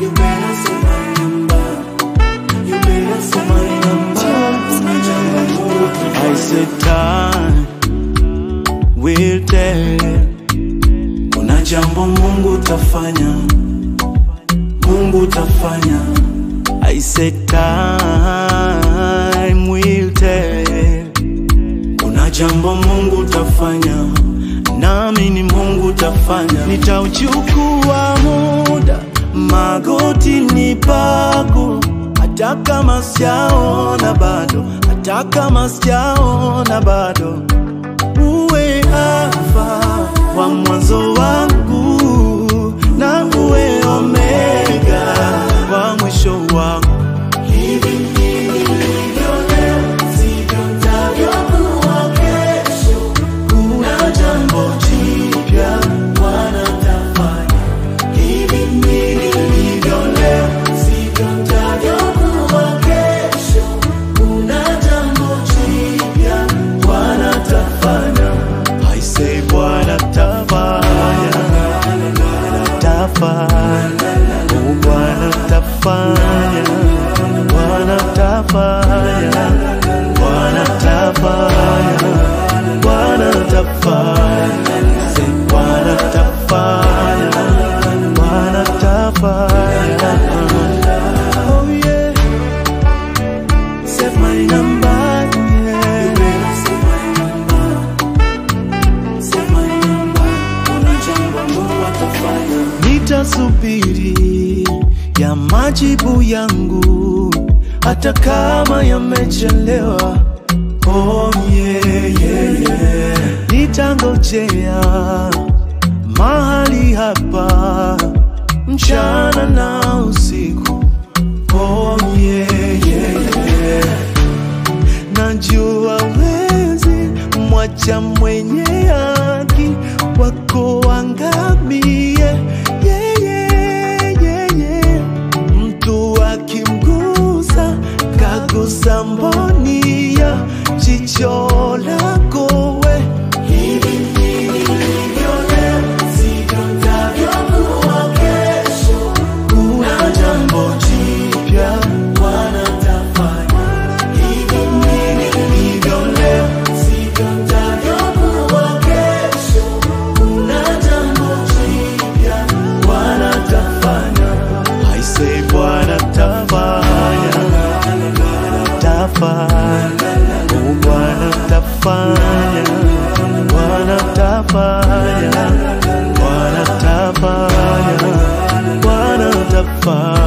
You better say my number. You better say my number. I said time will tell. Kuna jambo Mungu tafanya. Mungu tafanya. I said time will tell. Kuna jambo Mungu tafanya. Nami ni Mungu tafanya. Nitauchukua muda, magoti ni pako. Hata kama sijaona bado, hata kama sijaona bado. Uwe Alfa wa mwanzo wangu, na uwe Omega wa mwisho wangu. Hivi nilivyo leo, sivyo nitavyokuwa kesho. Kuna jambo jipya Bwana tafanya. Hivi nilivyo leo, sivyo nitavyokuwa kesho. Kuna jambo jipya Bwana tafanya. I say Bwana tafanya, tafanya, oh Bwana tafanya, Bwana tafanya, Bwana tafanya, Bwana tafanya. Say Bwana tafanya, Bwana tafanya. Oh yeah, save my number. Nitasubiri ya majibu yangu, hata kama yamechelewa. Oh yeah, yeah, yeah. Nitangojea mahali hapa mchana na usiku. Oh yeah, yeah, yeah. Najua wezi mwacha mwenye haki wako wangamie. Kagusa mboni ya jicho lako we. Hivi nilivyo leo, sivyo nitavyokuwa kesho. Kuna jambo jipya Bwana tafanya. Hivi nilivyo leo, sivyo nitavyokuwa kesho. Kuna jambo jipya Bwana tafanya. I say Bwana tafanya, tafanya, oh Bwana tafanya, Bwana tafanya, Bwana tafanya, Bwana tafanya.